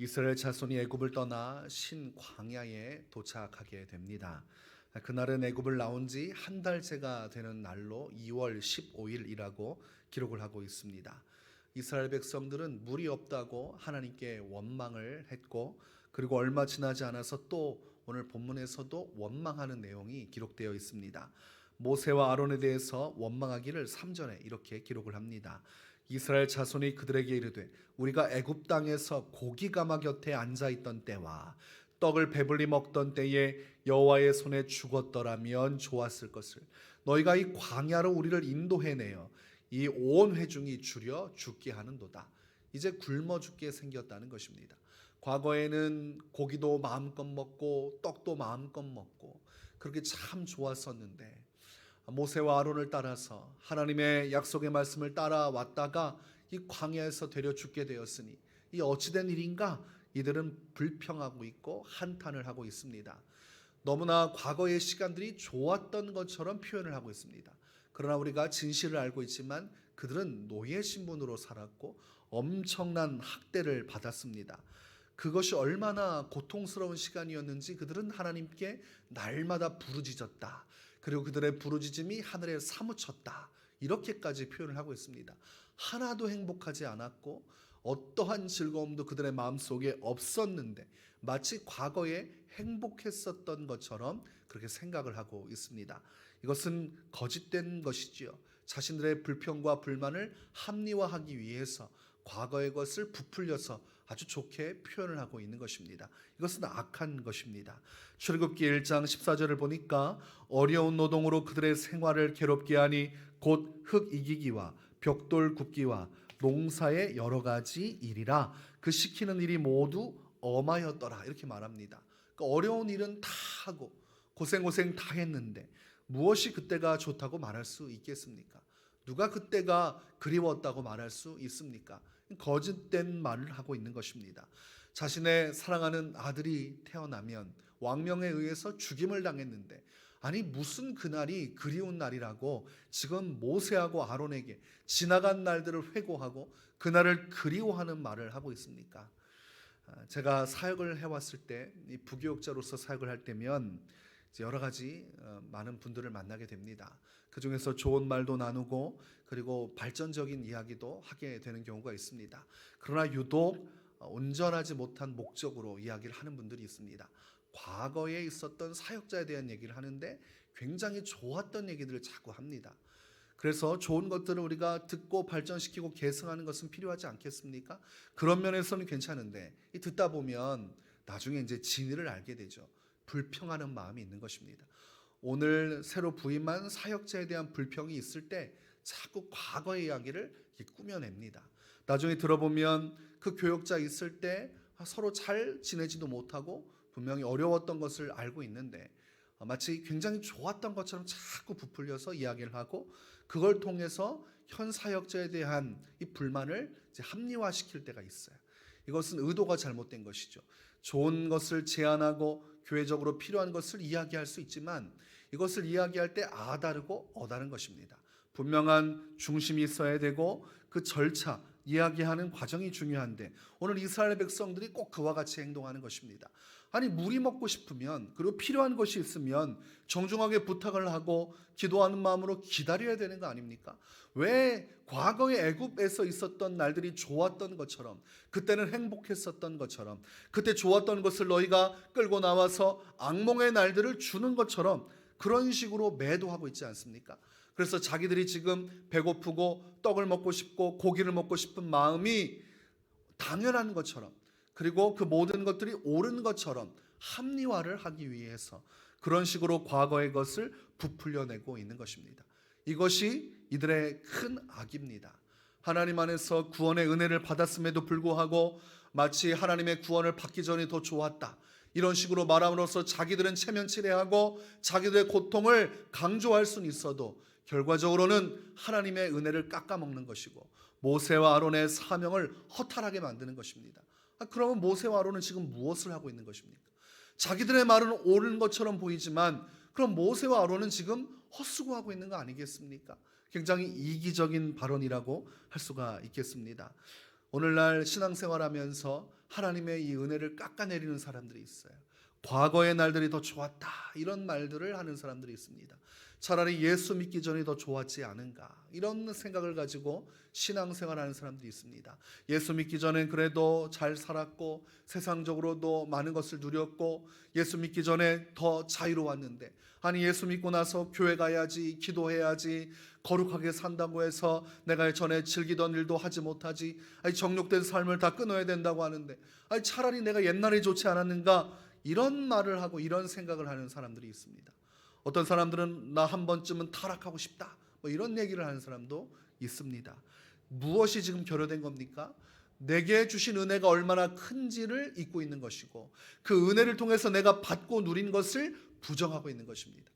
이스라엘 자손이 애굽을 떠나 신 광야에 도착하게 됩니다. 그날은 애굽을 나온 지 한 달째가 되는 날로 2월 15일이라고 기록을 하고 있습니다. 이스라엘 백성들은 물이 없다고 하나님께 원망을 했고, 그리고 얼마 지나지 않아서 또 오늘 본문에서도 원망하는 내용이 기록되어 있습니다. 모세와 아론에 대해서 원망하기를 3절에 이렇게 기록을 합니다. 이스라엘 자손이 그들에게 이르되 우리가 애굽 땅에서 고기 가마 곁에 앉아 있던 때와 떡을 배불리 먹던 때에 여호와의 손에 죽었더라면 좋았을 것을, 너희가 이 광야로 우리를 인도해내어 이 온 회중이 줄여 죽게 하는도다. 이제 굶어 죽게 생겼다는 것입니다. 과거에는 고기도 마음껏 먹고 떡도 마음껏 먹고 그렇게 참 좋았었는데, 모세와 아론을 따라서 하나님의 약속의 말씀을 따라왔다가 이 광야에서 되려 죽게 되었으니 이 어찌된 일인가? 이들은 불평하고 있고 한탄을 하고 있습니다. 너무나 과거의 시간들이 좋았던 것처럼 표현을 하고 있습니다. 그러나 우리가 진실을 알고 있지만 그들은 노예 신분으로 살았고 엄청난 학대를 받았습니다. 그것이 얼마나 고통스러운 시간이었는지 그들은 하나님께 날마다 부르짖었다. 그리고 그들의 부르짖음이 하늘에 사무쳤다. 이렇게까지 표현을 하고 있습니다. 하나도 행복하지 않았고 어떠한 즐거움도 그들의 마음속에 없었는데 마치 과거에 행복했었던 것처럼 그렇게 생각을 하고 있습니다. 이것은 거짓된 것이지요. 자신들의 불평과 불만을 합리화하기 위해서 과거의 것을 부풀려서 아주 좋게 표현을 하고 있는 것입니다. 이것은 악한 것입니다. 출애굽기 1장 14절을 보니까 어려운 노동으로 그들의 생활을 괴롭게 하니 곧 흙 이기기와 벽돌 굽기와 농사의 여러 가지 일이라, 그 시키는 일이 모두 엄하였더라. 이렇게 말합니다. 그러니까 어려운 일은 다 하고 고생 다 했는데 무엇이 그때가 좋다고 말할 수 있겠습니까? 누가 그때가 그리웠다고 말할 수 있습니까? 거짓된 말을 하고 있는 것입니다. 자신의 사랑하는 아들이 태어나면 왕명에 의해서 죽임을 당했는데, 아니 무슨 그날이 그리운 날이라고 지금 모세하고 아론에게 지나간 날들을 회고하고 그날을 그리워하는 말을 하고 있습니까? 제가 사역을 해왔을 때, 이 부교육자로서 사역을 할 때면 여러 가지 많은 분들을 만나게 됩니다. 그 중에서 좋은 말도 나누고 그리고 발전적인 이야기도 하게 되는 경우가 있습니다. 그러나 유독 온전하지 못한 목적으로 이야기를 하는 분들이 있습니다. 과거에 있었던 사역자에 대한 얘기를 하는데 굉장히 좋았던 얘기들을 자꾸 합니다. 그래서 좋은 것들을 우리가 듣고 발전시키고 계승하는 것은 필요하지 않겠습니까? 그런 면에서는 괜찮은데 이 듣다 보면 나중에 이제 진리를 알게 되죠. 불평하는 마음이 있는 것입니다. 오늘 새로 부임한 사역자에 대한 불평이 있을 때 자꾸 과거의 이야기를 꾸며냅니다. 나중에 들어보면 그 교역자 있을 때 서로 잘 지내지도 못하고 분명히 어려웠던 것을 알고 있는데 마치 굉장히 좋았던 것처럼 자꾸 부풀려서 이야기를 하고, 그걸 통해서 현 사역자에 대한 이 불만을 이제 합리화시킬 때가 있어요. 이것은 의도가 잘못된 것이죠. 좋은 것을 제안하고 교회적으로 필요한 것을 이야기할 수 있지만 이것을 이야기할 때 아다르고 어다른 것입니다. 분명한 중심이 있어야 되고 그 절차, 이야기하는 과정이 중요한데 오늘 이스라엘 백성들이 꼭 그와 같이 행동하는 것입니다. 아니 물이 먹고 싶으면, 그리고 필요한 것이 있으면 정중하게 부탁을 하고 기도하는 마음으로 기다려야 되는 거 아닙니까? 왜 과거의 애굽에서 있었던 날들이 좋았던 것처럼, 그때는 행복했었던 것처럼, 그때 좋았던 것을 너희가 끌고 나와서 악몽의 날들을 주는 것처럼 그런 식으로 매도하고 있지 않습니까? 그래서 자기들이 지금 배고프고 떡을 먹고 싶고 고기를 먹고 싶은 마음이 당연한 것처럼, 그리고 그 모든 것들이 옳은 것처럼 합리화를 하기 위해서 그런 식으로 과거의 것을 부풀려내고 있는 것입니다. 이것이 이들의 큰 악입니다. 하나님 안에서 구원의 은혜를 받았음에도 불구하고 마치 하나님의 구원을 받기 전이 더 좋았다, 이런 식으로 말함으로써 자기들은 체면치레하고 자기들의 고통을 강조할 수는 있어도 결과적으로는 하나님의 은혜를 깎아먹는 것이고 모세와 아론의 사명을 허탈하게 만드는 것입니다. 그러면 모세와 아론은 지금 무엇을 하고 있는 것입니까? 자기들의 말은 옳은 것처럼 보이지만 그럼 모세와 아론은 지금 헛수고하고 있는 거 아니겠습니까? 굉장히 이기적인 발언이라고 할 수가 있겠습니다. 오늘날 신앙생활하면서 하나님의 이 은혜를 깎아내리는 사람들이 있어요. 과거의 날들이 더 좋았다 이런 말들을 하는 사람들이 있습니다. 차라리 예수 믿기 전이 더 좋았지 않은가 이런 생각을 가지고 신앙생활하는 사람들이 있습니다. 예수 믿기 전엔 그래도 잘 살았고 세상적으로도 많은 것을 누렸고 예수 믿기 전에 더 자유로웠는데, 아니 예수 믿고 나서 교회 가야지, 기도해야지, 거룩하게 산다고 해서 내가 전에 즐기던 일도 하지 못하지, 아니 정욕된 삶을 다 끊어야 된다고 하는데, 아니 차라리 내가 옛날에 좋지 않았는가, 이런 말을 하고 이런 생각을 하는 사람들이 있습니다. 어떤 사람들은 나 한 번쯤은 타락하고 싶다 뭐 이런 얘기를 하는 사람도 있습니다. 무엇이 지금 결여된 겁니까? 내게 주신 은혜가 얼마나 큰지를 잊고 있는 것이고, 그 은혜를 통해서 내가 받고 누린 것을 부정하고 있는 것입니다.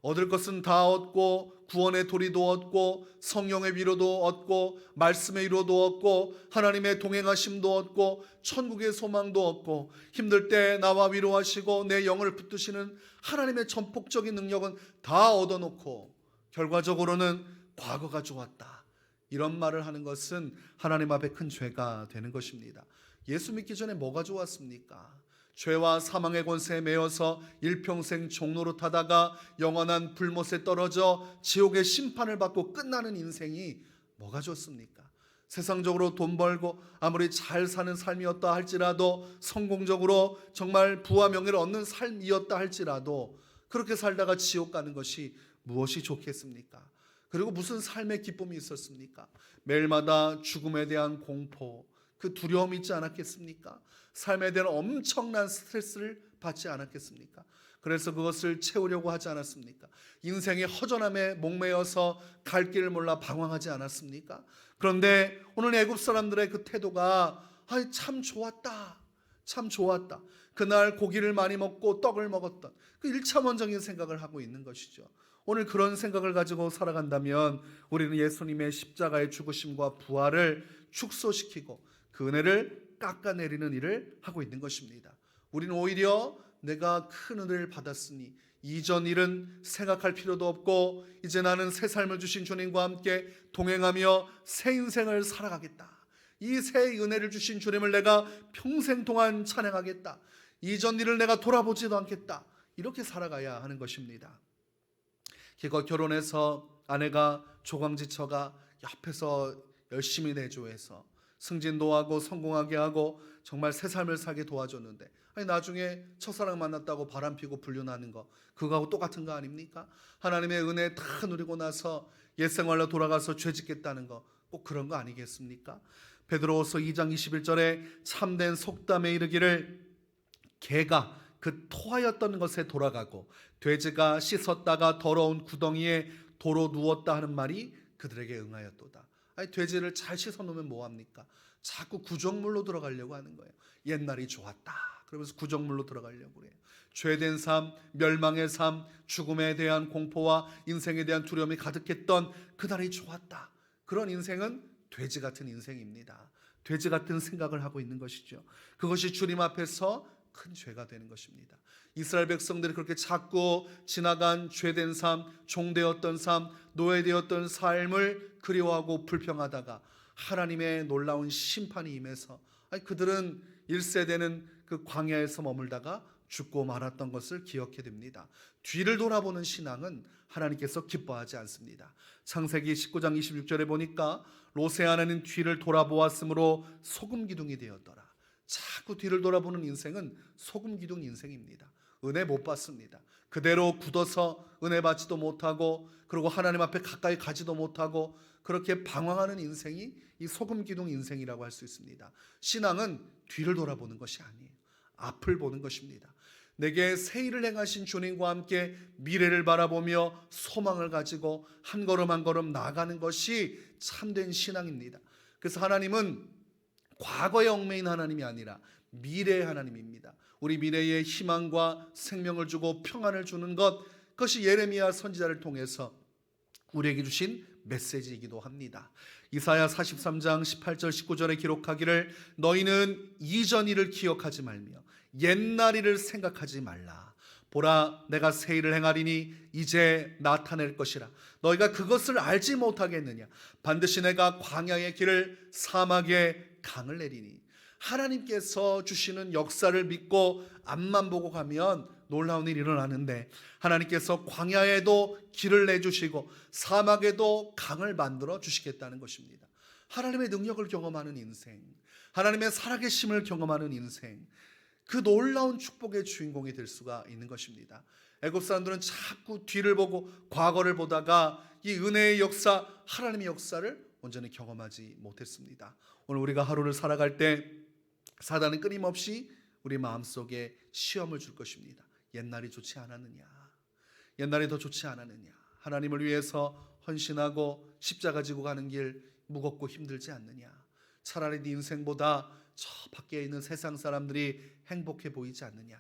얻을 것은 다 얻고, 구원의 도리도 얻고, 성령의 위로도 얻고, 말씀의 위로도 얻고, 하나님의 동행하심도 얻고, 천국의 소망도 얻고, 힘들 때 나와 위로하시고 내 영을 붙드시는 하나님의 전폭적인 능력은 다 얻어놓고 결과적으로는 과거가 좋았다, 이런 말을 하는 것은 하나님 앞에 큰 죄가 되는 것입니다. 예수 믿기 전에 뭐가 좋았습니까? 죄와 사망의 권세에 매여서 일평생 종로로 타다가 영원한 불못에 떨어져 지옥의 심판을 받고 끝나는 인생이 뭐가 좋습니까? 세상적으로 돈 벌고 아무리 잘 사는 삶이었다 할지라도, 성공적으로 정말 부와 명예를 얻는 삶이었다 할지라도, 그렇게 살다가 지옥 가는 것이 무엇이 좋겠습니까? 그리고 무슨 삶의 기쁨이 있었습니까? 매일마다 죽음에 대한 공포, 그 두려움이 있지 않았겠습니까? 삶에 대한 엄청난 스트레스를 받지 않았겠습니까? 그래서 그것을 채우려고 하지 않았습니까? 인생의 허전함에 목매여서 갈 길을 몰라 방황하지 않았습니까? 그런데 오늘 애굽 사람들의 그 태도가 참 좋았다, 참 좋았다. 그날 고기를 많이 먹고 떡을 먹었던 그 일차원적인 생각을 하고 있는 것이죠. 오늘 그런 생각을 가지고 살아간다면 우리는 예수님의 십자가의 죽으심과 부활을 축소시키고 그 은혜를 깎아내리는 일을 하고 있는 것입니다. 우리는 오히려 내가 큰 은혜를 받았으니 이전 일은 생각할 필요도 없고 이제 나는 새 삶을 주신 주님과 함께 동행하며 새 인생을 살아가겠다, 이 새 은혜를 주신 주님을 내가 평생 동안 찬양하겠다, 이전 일을 내가 돌아보지도 않겠다, 이렇게 살아가야 하는 것입니다. 기껏 결혼해서 아내가 조광지처가 옆에서 열심히 내조해서 승진도 하고 성공하게 하고 정말 새 삶을 살게 도와줬는데, 나중에 첫사랑 만났다고 바람피고 불륜하는 거, 그거하고 똑같은 거 아닙니까? 하나님의 은혜 다 누리고 나서 옛생활로 돌아가서 죄 짓겠다는 거, 꼭 그런 거 아니겠습니까? 베드로후서 2장 21절에 참된 속담에 이르기를 개가 그 토하였던 것에 돌아가고 돼지가 씻었다가 더러운 구덩이에 도로 누웠다 하는 말이 그들에게 응하였도다. 아니 돼지를 잘 씻어놓으면 뭐합니까? 자꾸 구정물로 들어가려고 하는 거예요. 옛날이 좋았다 그러면서 구정물로 들어가려고 그래요. 죄된 삶, 멸망의 삶, 죽음에 대한 공포와 인생에 대한 두려움이 가득했던 그날이 좋았다. 그런 인생은 돼지 같은 인생입니다. 돼지 같은 생각을 하고 있는 것이죠. 그것이 주님 앞에서 큰 죄가 되는 것입니다. 이스라엘 백성들이 그렇게 자꾸 지나간 죄된 삶, 종되었던 삶, 노예되었던 삶을 그리워하고 불평하다가 하나님의 놀라운 심판이 임해서 그들은 1세대는 그 광야에서 머물다가 죽고 말았던 것을 기억해야 됩니다. 뒤를 돌아보는 신앙은 하나님께서 기뻐하지 않습니다. 창세기 19장 26절에 보니까 롯의 아내는 뒤를 돌아보았으므로 소금 기둥이 되었더라. 자꾸 뒤를 돌아보는 인생은 소금 기둥 인생입니다. 은혜 못 받습니다. 그대로 굳어서 은혜 받지도 못하고, 그리고 하나님 앞에 가까이 가지도 못하고, 그렇게 방황하는 인생이 이 소금 기둥 인생이라고 할 수 있습니다. 신앙은 뒤를 돌아보는 것이 아니에요. 앞을 보는 것입니다. 내게 새 일을 행하신 주님과 함께 미래를 바라보며 소망을 가지고 한 걸음 한 걸음 나아가는 것이 참된 신앙입니다. 그래서 하나님은 과거의 얽매인 하나님이 아니라 미래의 하나님입니다. 우리 미래에 희망과 생명을 주고 평안을 주는 것, 그것이 예레미야 선지자를 통해서 우리에게 주신 메시지이기도 합니다. 이사야 43장 18절 19절에 기록하기를 너희는 이전 일을 기억하지 말며 옛날 일을 생각하지 말라. 보라 내가 새 일을 행하리니 이제 나타낼 것이라. 너희가 그것을 알지 못하겠느냐. 반드시 내가 광야의 길을 사막에 강을 내리니. 하나님께서 주시는 역사를 믿고 앞만 보고 가면 놀라운 일이 일어나는데, 하나님께서 광야에도 길을 내주시고 사막에도 강을 만들어 주시겠다는 것입니다. 하나님의 능력을 경험하는 인생, 하나님의 살아계심을 경험하는 인생, 그 놀라운 축복의 주인공이 될 수가 있는 것입니다. 애굽 사람들은 자꾸 뒤를 보고 과거를 보다가 이 은혜의 역사, 하나님의 역사를 온전히 경험하지 못했습니다. 오늘 우리가 하루를 살아갈 때 사단은 끊임없이 우리 마음속에 시험을 줄 것입니다. 옛날이 좋지 않았느냐, 옛날이 더 좋지 않았느냐, 하나님을 위해서 헌신하고 십자가 지고 가는 길 무겁고 힘들지 않느냐, 차라리 네 인생보다 저 밖에 있는 세상 사람들이 행복해 보이지 않느냐.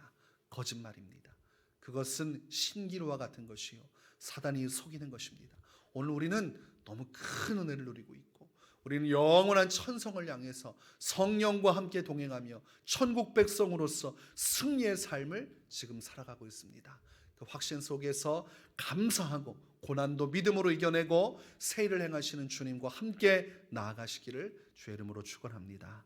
거짓말입니다. 그것은 신기루와 같은 것이요, 사단이 속이는 것입니다. 오늘 우리는 너무 큰 은혜를 누리고 있고, 우리는 영원한 천성을 향해서 성령과 함께 동행하며 천국 백성으로서 승리의 삶을 지금 살아가고 있습니다. 그 확신 속에서 감사하고 고난도 믿음으로 이겨내고 새 일을 행하시는 주님과 함께 나아가시기를 주의 이름으로 축원합니다.